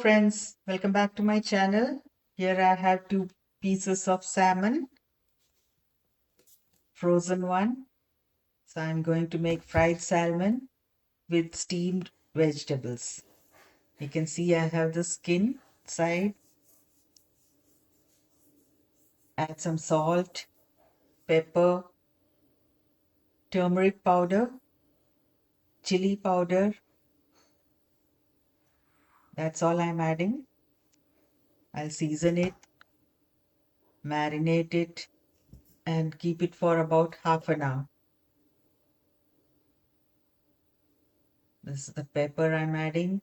friends, welcome back to my channel. Here I have two pieces of salmon, frozen one. So I'm going to make fried salmon with steamed vegetables. You can see I have the skin side. Add some salt, pepper, turmeric powder, chili powder. That's all I'm adding. I'll season it, marinate it, and keep it for about half an hour. This is the pepper I'm adding.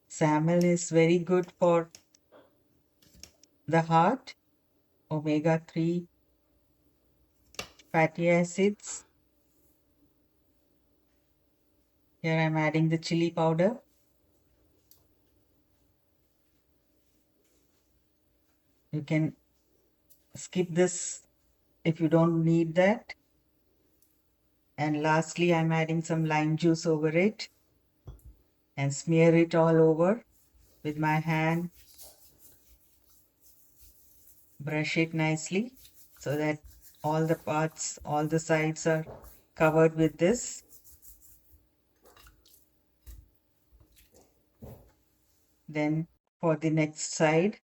Salmon is very good for the heart, omega-3 fatty acids. Here I'm adding the chili powder. You can skip this if you don't need that. And lastly, I'm adding some lime juice over it and smear it all over with my hand. Brush it nicely so that all the parts, all the sides are covered with this. Then for the next side,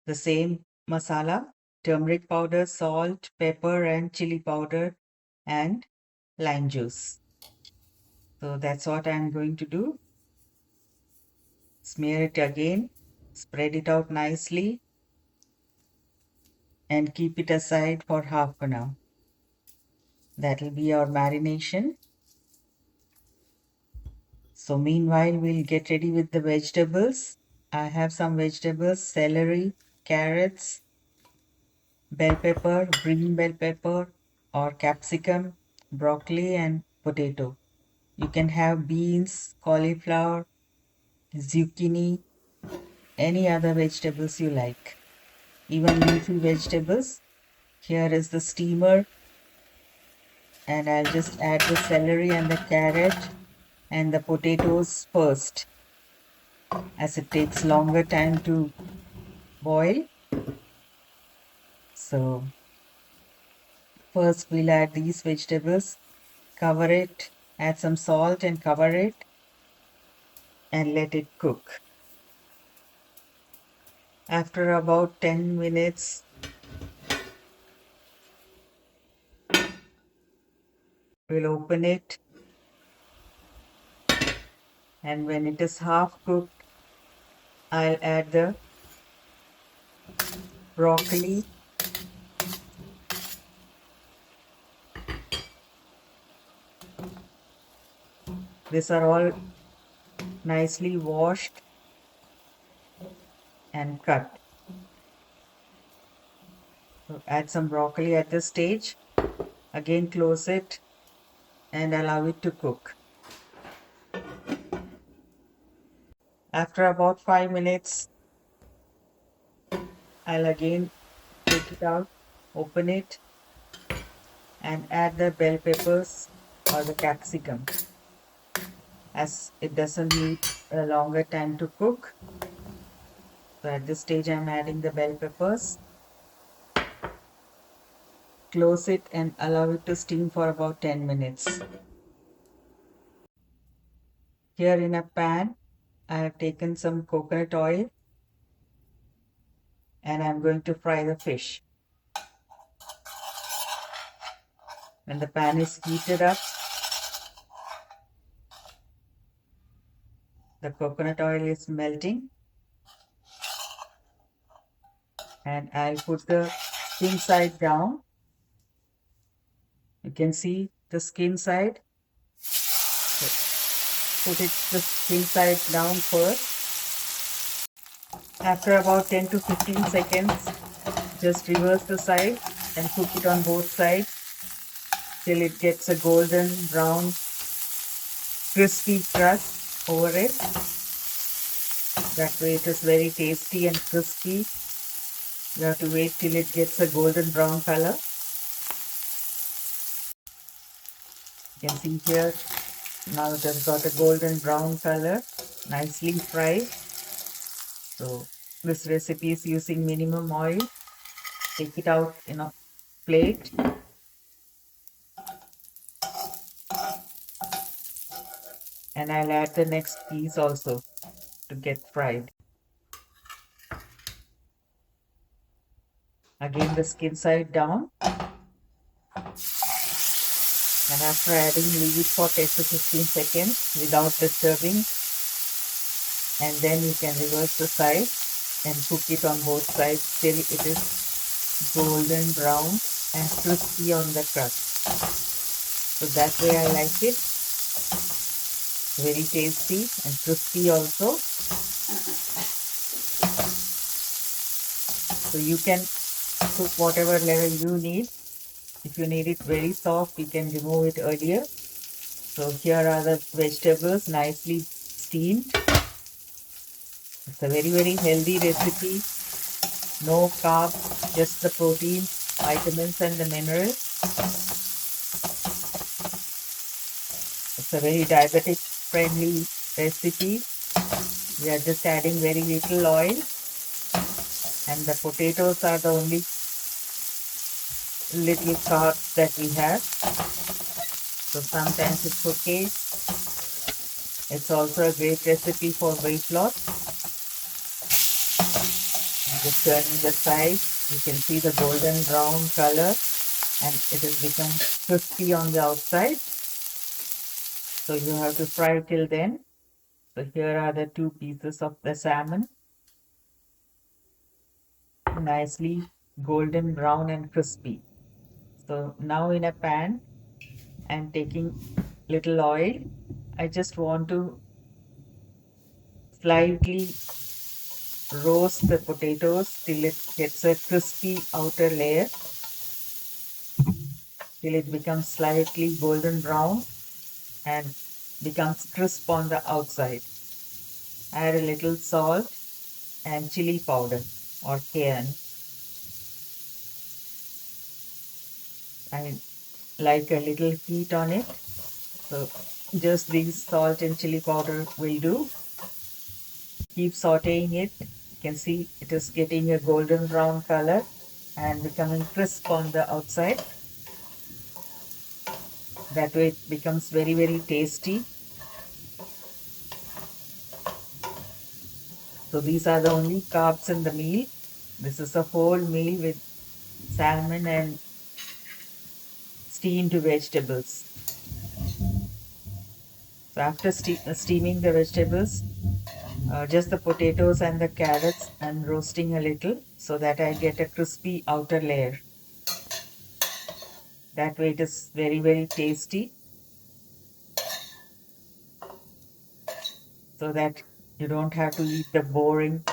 the same masala, turmeric powder, salt, pepper and chili powder and lime juice. So that's what I'm going to do. Smear it again, spread it out nicely and keep it aside for half an hour. That will be our marination. So meanwhile, we'll get ready with the vegetables. I have some vegetables, celery, carrots, bell pepper, green bell pepper or capsicum, broccoli and potato. You can have beans, cauliflower, zucchini, any other vegetables you like. Even leafy vegetables. Here is the steamer and I'll just add the celery and the carrot and the potatoes first, as it takes longer time to boil. So first we'll add these vegetables, cover it, add some salt and cover it and let it cook. After about 10 minutes, we'll open it, and when it is half cooked, I'll add the broccoli, these are all nicely washed and cut. So add some broccoli at this stage, again close it and allow it to cook. After about 5 minutes, I'll again take it out, open it and add the bell peppers or the capsicum, as it doesn't need a longer time to cook. So at this stage I'm adding the bell peppers. Close it and allow it to steam for about 10 minutes. Here in a pan, I have taken some coconut oil and I'm going to fry the fish. When the pan is heated up, the coconut oil is melting and I'll put the skin side down. You can see the skin side. Put the skin side down first. After about 10 to 15 seconds, just reverse the side and cook it on both sides till it gets a golden brown crispy crust over it. That way it is very tasty and crispy. You have to wait till it gets a golden brown color. You can see here Now it has got a golden brown color, nicely fried. So this recipe is using minimum oil. Take it out in a plate. And I'll add the next piece also to get fried. Again the skin side down. And after adding, leave it for 10 to 15 seconds without disturbing. And then you can reverse the side and cook it on both sides till it is golden brown and crispy on the crust. So that way I like it. Very tasty and crispy also. So you can cook whatever level you need. If you need it very soft, you can remove it earlier. So here are the vegetables nicely steamed. It's a very healthy recipe. No carbs, just the proteins, vitamins and the minerals. It's a very diabetic friendly recipe. We are just adding very little oil, and the potatoes are the only little carbs that we have. So sometimes it's okay. It's also a great recipe for weight loss. I'm just turning the side. You can see the golden brown color and it has become crispy on the outside. So you have to fry till then. So here are the two pieces of the salmon. Nicely golden brown and crispy. So now in a pan, I'm taking little oil. I just want to slightly roast the potatoes till it gets a crispy outer layer, till it becomes slightly golden brown and becomes crisp on the outside. Add a little salt and chili powder or cayenne. I like a little heat on it. So just these salt and chili powder will do. Keep sauteing it. You can see it is getting a golden brown color and becoming crisp on the outside. That way it becomes very tasty. So these are the only carbs in the meal. This is a whole meal with salmon and steamed vegetables. So after steaming the vegetables, just the potatoes and the carrots, I'm roasting a little so that I get a crispy outer layer. That way it is very tasty, so that you don't have to eat the boring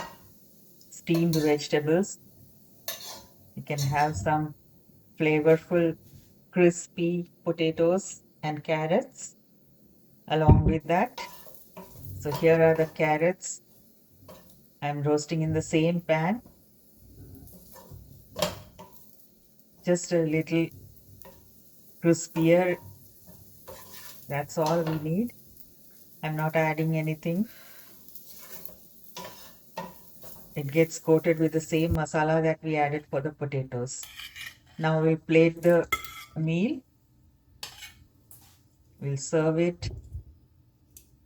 steamed vegetables. You can have some flavorful crispy potatoes and carrots along with that. So here are the carrots. I'm roasting in the same pan. Just a little crispier. That's all we need. I'm not adding anything. It gets coated with the same masala that we added for the potatoes. Now we plate the meal. We'll serve it.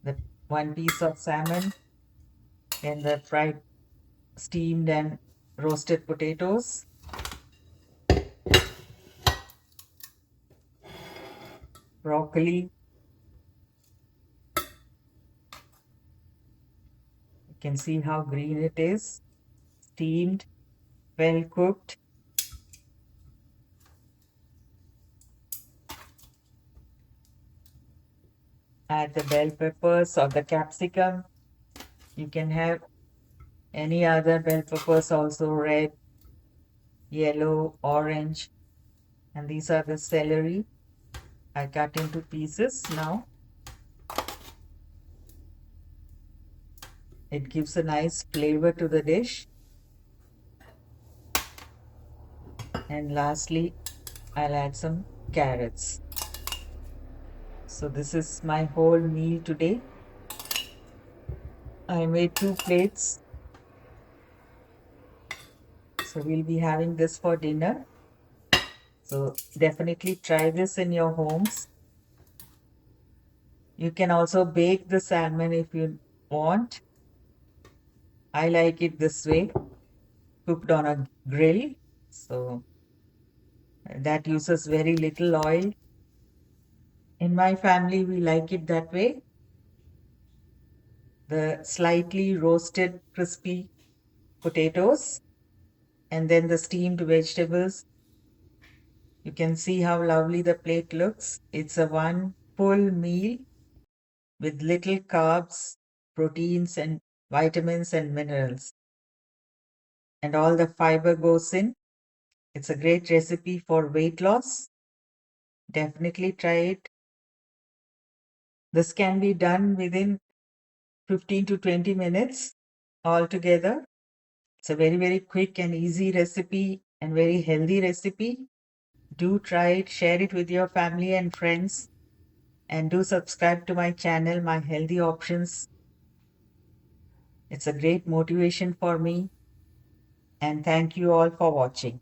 The one piece of salmon, then the fried, steamed and roasted potatoes, broccoli. You can see how green it is. Steamed, well cooked. Add the bell peppers or the capsicum. You can have any other bell peppers also, red, yellow, orange. And these are the celery. I cut into pieces now. It gives a nice flavor to the dish. And lastly, I'll add some carrots. So this is my whole meal today. I made 2 plates. So we'll be having this for dinner. So definitely try this in your homes. You can also bake the salmon if you want. I like it this way, cooked on a grill. So that uses very little oil. In my family, we like it that way. The slightly roasted, crispy potatoes, and then the steamed vegetables. You can see how lovely the plate looks. It's a one full meal with little carbs, proteins, and vitamins and minerals. And all the fiber goes in. It's a great recipe for weight loss. Definitely try it. This can be done within 15 to 20 minutes altogether. It's a very, very quick and easy recipe and very healthy recipe. Do try it, share it with your family and friends, and do subscribe to my channel, My Healthy Options. It's a great motivation for me, and thank you all for watching.